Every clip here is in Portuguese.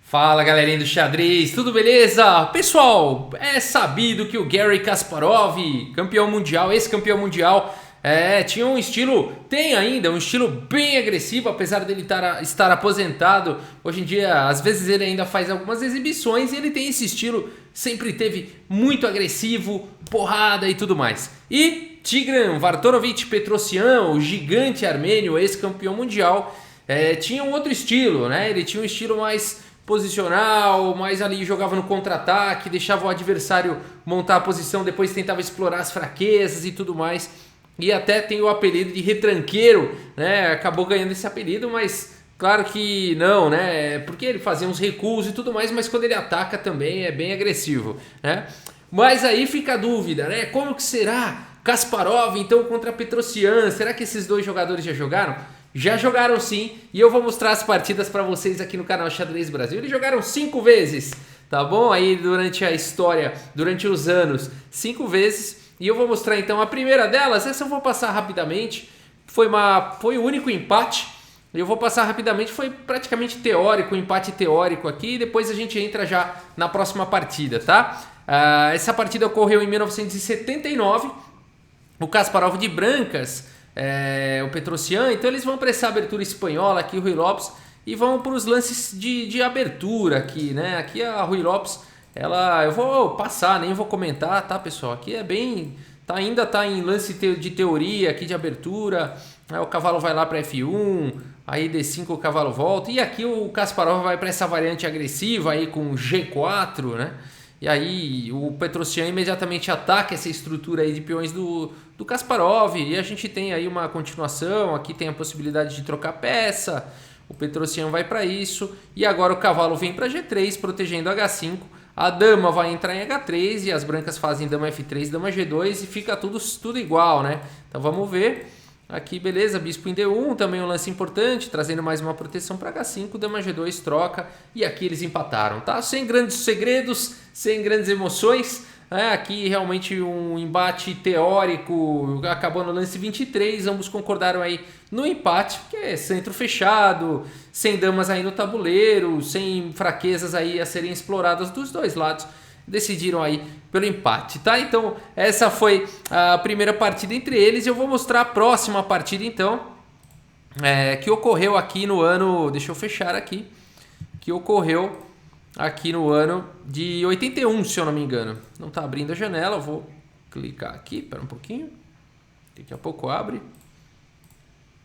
Fala galerinha do xadrez, tudo beleza? Pessoal, é sabido que o Garry Kasparov, campeão mundial, ex-campeão mundial, tinha um estilo, tem ainda um estilo bem agressivo, apesar dele estar aposentado. Hoje em dia, às vezes ele ainda faz algumas exibições e ele tem esse estilo, sempre teve muito agressivo, porrada e tudo mais. E Tigran Vartorovich Petrosyan, o gigante armênio, ex-campeão mundial, tinha um outro estilo, né? Ele tinha um estilo mais posicional, mais ali jogava no contra-ataque, deixava o adversário montar a posição, depois tentava explorar as fraquezas e tudo mais. E até tem o apelido de retranqueiro, né? Acabou ganhando esse apelido, mas claro que não, né? Porque ele fazia uns recuos e tudo mais, mas quando ele ataca também é bem agressivo, né? Mas aí fica a dúvida, né? Como que será Kasparov então contra Petrosyan? Será que esses dois jogadores já jogaram? Já jogaram sim, e eu vou mostrar as partidas para vocês aqui no canal Xadrez Brasil. Eles jogaram 5 vezes, tá bom? Aí durante a história, durante os anos, 5 vezes. E eu vou mostrar então a primeira delas, essa eu vou passar rapidamente. Foi o único empate, eu vou passar rapidamente, foi praticamente teórico, um empate teórico aqui. E depois a gente entra já na próxima partida, tá? Essa partida ocorreu em 1979, o Kasparov de brancas, o Petrosyan, então eles vão para essa abertura espanhola aqui, o Ruy Lopes, e vão para os lances de abertura aqui, né? Aqui a Ruy Lopes, eu vou passar, nem vou comentar, tá, pessoal? Aqui é bem, ainda tá em lance de teoria aqui de abertura, o cavalo vai lá para F1, aí D5 o cavalo volta, e aqui o Kasparov vai para essa variante agressiva aí com G4, né? E aí o Petrosyan imediatamente ataca essa estrutura aí de peões do Kasparov. E a gente tem aí uma continuação. Aqui tem a possibilidade de trocar peça. O Petrosyan vai para isso. E agora o cavalo vem para G3, protegendo H5. A dama vai entrar em H3 e as brancas fazem dama F3, dama G2 e fica tudo igual, né? Então vamos ver. Aqui, beleza, bispo em D1, também um lance importante, trazendo mais uma proteção para H5, dama G2 troca, e aqui eles empataram, tá? Sem grandes segredos, sem grandes emoções, aqui realmente um embate teórico, acabou no lance 23, ambos concordaram aí no empate, que é centro fechado, sem damas aí no tabuleiro, sem fraquezas aí a serem exploradas dos dois lados. Decidiram aí pelo empate, tá? Então essa foi a primeira partida entre eles. Eu vou mostrar a próxima partida então, que ocorreu aqui no ano, deixa eu fechar aqui, que ocorreu aqui no ano de 81, se eu não me engano. Não tá abrindo a janela, eu vou clicar aqui, espera um pouquinho, daqui a pouco abre.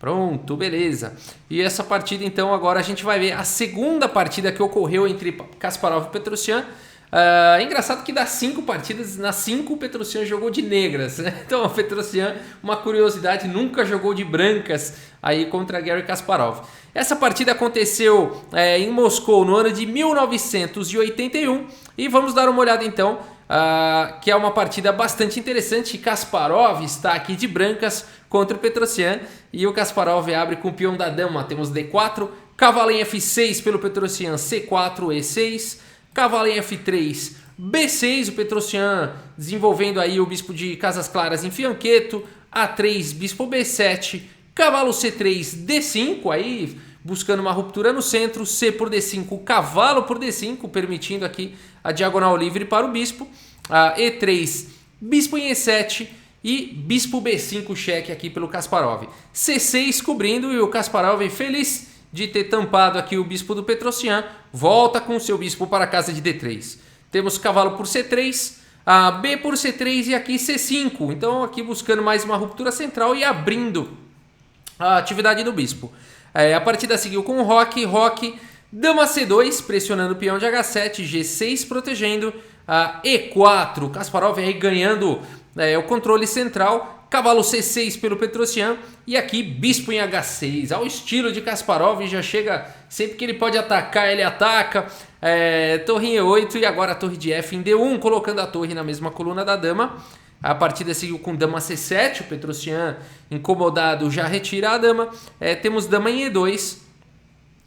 Pronto, beleza. E essa partida então, agora a gente vai ver a segunda partida que ocorreu entre Kasparov e Petrosyan. É engraçado que das 5 partidas, nas 5 o Petrosyan jogou de negras, né? Então o Petrosyan, uma curiosidade, nunca jogou de brancas aí contra Garry Kasparov. Essa partida aconteceu em Moscou no ano de 1981 e vamos dar uma olhada então, que é uma partida bastante interessante. Kasparov está aqui de brancas contra o Petrosyan e o Kasparov abre com o peão da dama, temos D4, cavalo em F6 pelo Petrosyan, C4, E6, cavalo em F3, B6, o Petrosyan desenvolvendo aí o bispo de Casas Claras em fianqueto, A3, bispo B7, cavalo C3, D5, aí buscando uma ruptura no centro, C por D5, cavalo por D5, permitindo aqui a diagonal livre para o bispo, E3, bispo em E7 e bispo B5 cheque aqui pelo Kasparov, C6 cobrindo e o Kasparov feliz de ter tampado aqui o bispo do Petrosyan, volta com o seu bispo para a casa de D3. Temos cavalo por C3, B por C3 e aqui C5. Então aqui buscando mais uma ruptura central e abrindo a atividade do bispo. A partida seguiu com o roque, dama C2, pressionando o peão de H7, G6 protegendo, E4, Kasparov aí ganhando o controle central, cavalo C6 pelo Petrosyan e aqui bispo em H6, ao estilo de Kasparov, já chega, sempre que ele pode atacar, ele ataca, torre em E8 e agora a torre de F em D1, colocando a torre na mesma coluna da dama. A partida seguiu com dama C7, o Petrosyan incomodado já retira a dama, temos dama em E2,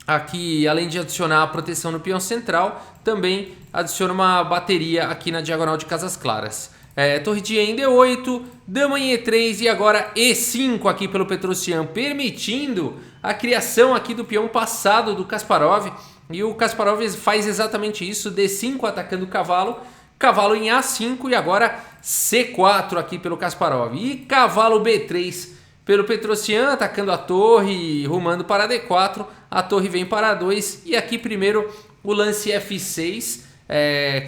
aqui além de adicionar a proteção no peão central, também adiciona uma bateria aqui na diagonal de Casas Claras. Torre de E em D8, dama em E3 e agora E5 aqui pelo Petrosyan, permitindo a criação aqui do peão passado do Kasparov. E o Kasparov faz exatamente isso, D5 atacando o cavalo, cavalo em A5 e agora C4 aqui pelo Kasparov. E cavalo B3 pelo Petrosyan, atacando a torre, rumando para D4, a torre vem para A2 e aqui primeiro o lance F6,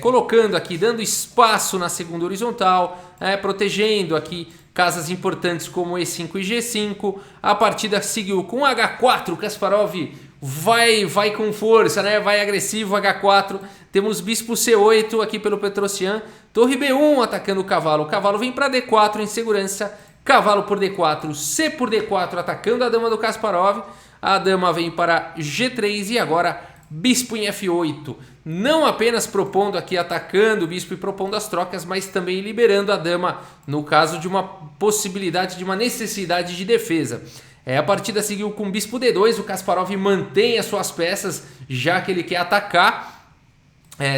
colocando aqui, dando espaço na segunda horizontal, protegendo aqui casas importantes como E5 e G5. A partida seguiu com H4, o Kasparov vai com força, né? Vai agressivo, H4. Temos bispo C8 aqui pelo Petrosyan, torre B1 atacando o cavalo vem para D4 em segurança, cavalo por D4, C por D4 atacando a dama do Kasparov, a dama vem para G3 e agora bispo em F8, não apenas propondo aqui, atacando o bispo e propondo as trocas, mas também liberando a dama no caso de uma possibilidade, de uma necessidade de defesa. A partida seguiu com bispo D2, o Kasparov mantém as suas peças, já que ele quer atacar.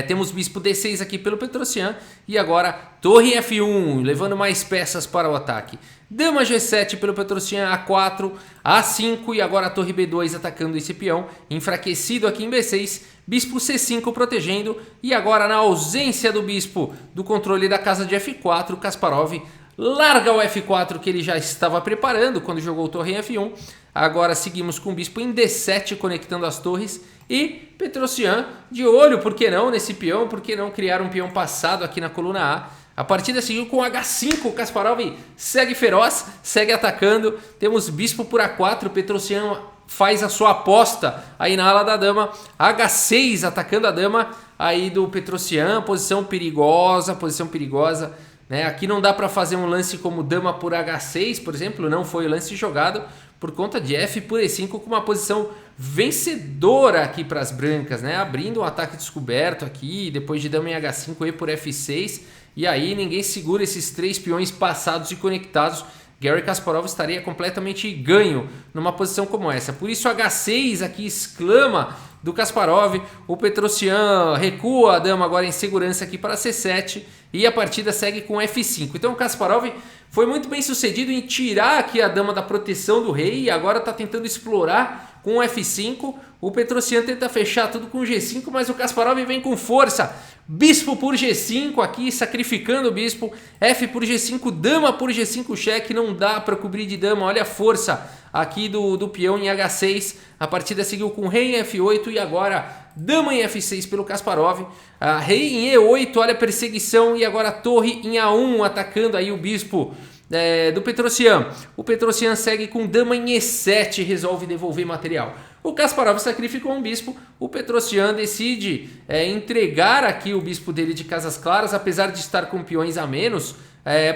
Temos bispo D6 aqui pelo Petrosyan e agora torre F1, levando mais peças para o ataque. Dama G7 pelo Petrosyan, A4, A5 e agora torre B2 atacando esse peão, enfraquecido aqui em B6, bispo C5 protegendo e agora na ausência do bispo do controle da casa de F4, o Kasparov larga o F4 que ele já estava preparando quando jogou torre em F1. Agora seguimos com o bispo em D7 conectando as torres e Petrosyan de olho, por que não, nesse peão, por que não criar um peão passado aqui na coluna A. A partida seguiu com H5, o Kasparov segue feroz, segue atacando, temos bispo por A4, Petrosyan faz a sua aposta aí na ala da dama, H6 atacando a dama aí do Petrosyan, posição perigosa, né? Aqui não dá para fazer um lance como dama por H6, por exemplo, não foi o lance jogado por conta de F por E5 com uma posição vencedora aqui para as brancas, né? Abrindo um ataque descoberto aqui, depois de dama em H5, E por F6, e aí ninguém segura esses três peões passados e conectados. Garry Kasparov estaria completamente ganho numa posição como essa. Por isso H6 aqui exclama do Kasparov, o Petrosyan recua a dama agora em segurança aqui para C7 e a partida segue com F5. Então o Kasparov foi muito bem sucedido em tirar aqui a dama da proteção do rei e agora está tentando explorar com F5. O Petrosyan tenta fechar tudo com G5, mas o Kasparov vem com força. Bispo por G5 aqui, sacrificando o bispo. F por G5, dama por G5 cheque, não dá para cobrir de dama. Olha a força aqui do peão em H6. A partida seguiu com rei em F8 e agora dama em F6 pelo Kasparov. Rei em E8, olha a perseguição e agora torre em A1 atacando aí o bispo do Petrosyan. O Petrosyan segue com dama em E7, resolve devolver material. O Kasparov sacrificou um bispo, o Petrosyan decide entregar aqui o bispo dele de casas claras, apesar de estar com peões a menos,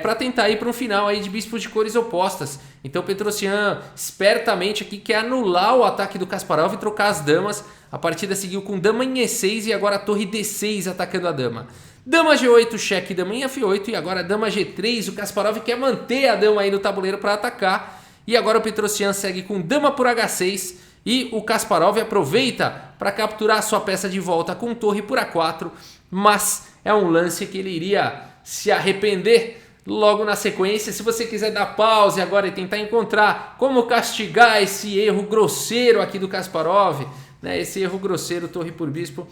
para tentar ir para um final aí de bispos de cores opostas. Então o Petrosyan espertamente aqui quer anular o ataque do Kasparov e trocar as damas. A partida seguiu com dama em E6 e agora torre D6 atacando a dama. Dama G8, cheque, dama em F8 e agora dama G3. O Kasparov quer manter a dama aí no tabuleiro para atacar. E agora o Petrosyan segue com dama por H6 e o Kasparov aproveita para capturar sua peça de volta com torre por A4. Mas é um lance que ele iria se arrepender logo na sequência. Se você quiser dar pause agora e tentar encontrar como castigar esse erro grosseiro aqui do Kasparov, né? Esse erro grosseiro, torre por bispo,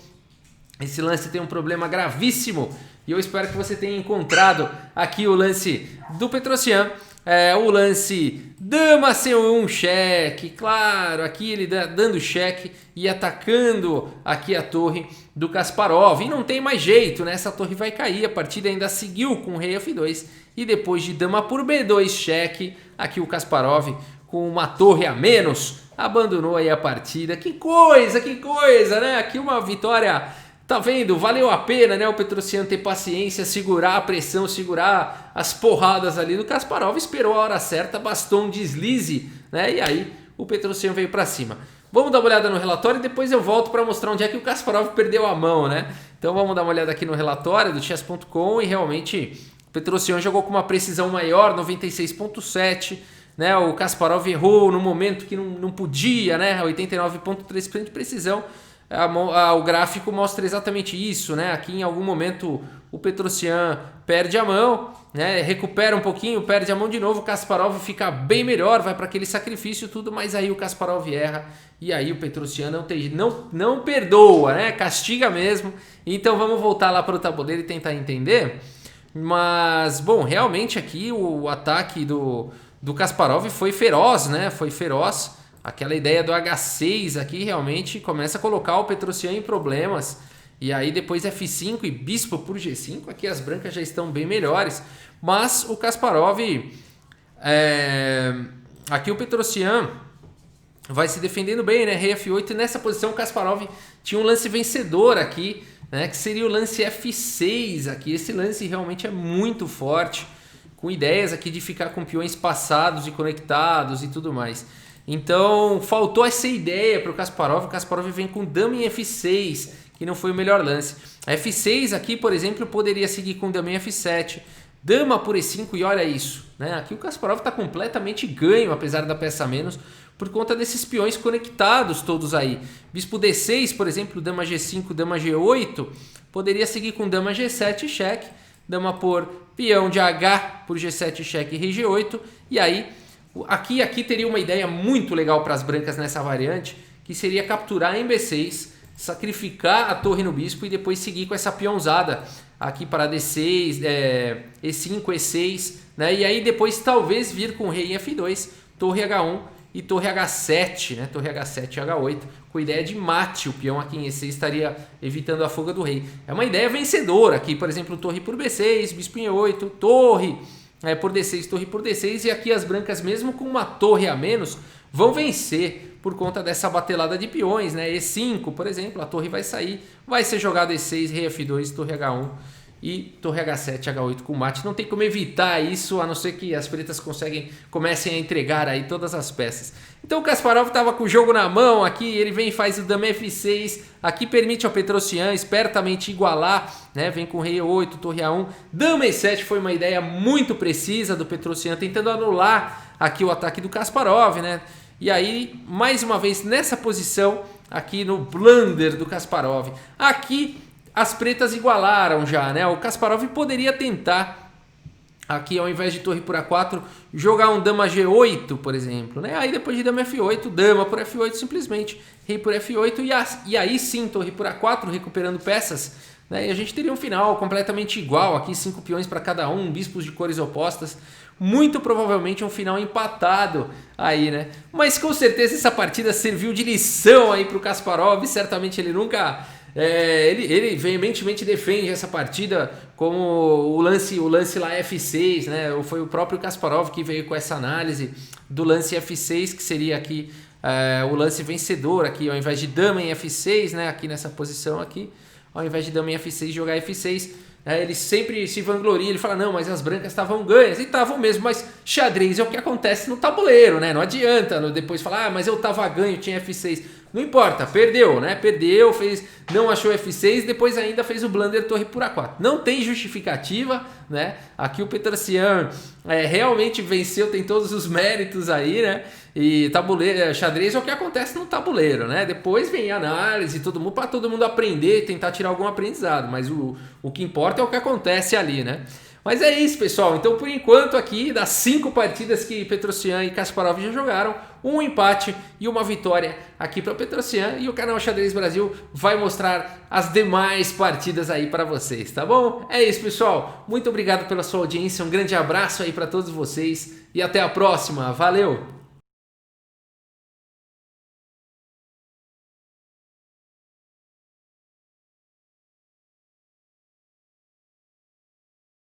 esse lance tem um problema gravíssimo e eu espero que você tenha encontrado aqui o lance do Petrosyan. O lance dama C1 cheque, claro, aqui ele dando cheque e atacando aqui a torre do Kasparov. E não tem mais jeito, né? Essa torre vai cair, a partida ainda seguiu com rei F2 e depois de dama por B2 cheque, aqui o Kasparov com uma torre a menos abandonou aí a partida. Que coisa, né? Aqui uma vitória. Tá vendo? Valeu a pena, né? O Petrosyan ter paciência, segurar a pressão, segurar as porradas ali do Kasparov. Esperou a hora certa, bastou um deslize, né? E aí o Petrosyan veio para cima. Vamos dar uma olhada no relatório e depois eu volto para mostrar onde é que o Kasparov perdeu a mão, né? Então vamos dar uma olhada aqui no relatório do chess.com e realmente o Petrosyan jogou com uma precisão maior, 96.7, né? O Kasparov errou no momento que não podia, né? 89.3% de precisão. o gráfico mostra exatamente isso, né? Aqui em algum momento o Petrosyan perde a mão, né? Recupera um pouquinho, perde a mão de novo, o Kasparov fica bem melhor, vai para aquele sacrifício tudo, mas aí o Kasparov erra e aí o Petrosyan não perdoa, né? Castiga mesmo. Então vamos voltar lá para o tabuleiro e tentar entender. Mas, bom, realmente aqui o ataque do Kasparov foi feroz, né? Foi feroz. Aquela ideia do H6 aqui realmente começa a colocar o Petrosyan em problemas. E aí depois F5 e bispo por G5. Aqui as brancas já estão bem melhores. Mas o Kasparov... aqui o Petrosyan vai se defendendo bem, né? Rei F8. E nessa posição o Kasparov tinha um lance vencedor aqui, né? Que seria o lance F6 aqui. Esse lance realmente é muito forte. Com ideias aqui de ficar com peões passados e conectados e tudo mais. Então, faltou essa ideia para o Kasparov. O Kasparov vem com dama em F6, que não foi o melhor lance. A F6 aqui, por exemplo, poderia seguir com dama em F7. Dama por E5 e olha isso, né? Aqui o Kasparov está completamente ganho, apesar da peça a menos, por conta desses peões conectados todos aí. Bispo D6, por exemplo, dama G5, dama G8, poderia seguir com dama G7 cheque. Dama por peão de H por G7 cheque e rei G8. E aí... Aqui teria uma ideia muito legal para as brancas nessa variante, que seria capturar em B6, sacrificar a torre no bispo e depois seguir com essa peãozada aqui para D6, E5, E6, né? E aí depois talvez vir com rei em F2, torre H1 e torre H7, né? Torre H7 e H8, com ideia de mate. O peão aqui em E6 estaria evitando a fuga do rei. É uma ideia vencedora aqui, por exemplo, torre por B6, bispo em E8, torre... por D6, torre por D6, e aqui as brancas, mesmo com uma torre a menos, vão vencer por conta dessa batelada de peões, né? E5, por exemplo, a torre vai sair, vai ser jogado E6, rei F2, torre H1 e torre H7, H8 com mate. Não tem como evitar isso, a não ser que as pretas comecem a entregar aí todas as peças. Então o Kasparov estava com o jogo na mão aqui, ele vem e faz o dama F6, aqui permite ao Petrosyan espertamente igualar, né? Vem com rei E8, torre A1, dama E7 foi uma ideia muito precisa do Petrosyan, tentando anular aqui o ataque do Kasparov, né? E aí, mais uma vez, nessa posição, aqui no blunder do Kasparov, aqui as pretas igualaram já, né? O Kasparov poderia tentar, aqui ao invés de torre por A4, jogar um dama G8, por exemplo, né? Aí depois de dama F8, dama por F8 simplesmente, rei por F8 e aí sim torre por A4, recuperando peças, né? E a gente teria um final completamente igual, aqui 5 peões para cada um, bispos de cores opostas, muito provavelmente um final empatado aí, né? Mas com certeza essa partida serviu de lição aí para o Kasparov, certamente ele nunca... ele veementemente defende essa partida como o lance lá F6, né? Foi o próprio Kasparov que veio com essa análise do lance F6, que seria aqui o lance vencedor, aqui ao invés de dama em F6, né? Aqui nessa posição aqui, ao invés de dama em F6 jogar F6, ele sempre se vangloria, ele fala, não, mas as brancas estavam ganhas, e estavam mesmo, mas xadrez é o que acontece no tabuleiro, né? Não adianta depois falar, mas eu estava ganho, tinha F6. Não importa, perdeu, né? Perdeu, não achou F6, depois ainda fez o blunder torre por A4. Não tem justificativa, né? Aqui o Petrosyan realmente venceu, tem todos os méritos aí, né? E tabuleiro, xadrez é o que acontece no tabuleiro, né? Depois vem a análise, para todo mundo aprender, tentar tirar algum aprendizado, mas o que importa é o que acontece ali, né? Mas é isso, pessoal. Então, por enquanto, aqui, das 5 partidas que Petrosyan e Kasparov já jogaram, um empate e uma vitória aqui para o Petrosyan. E o canal Xadrez Brasil vai mostrar as demais partidas aí para vocês, tá bom? É isso, pessoal. Muito obrigado pela sua audiência. Um grande abraço aí para todos vocês e até a próxima. Valeu!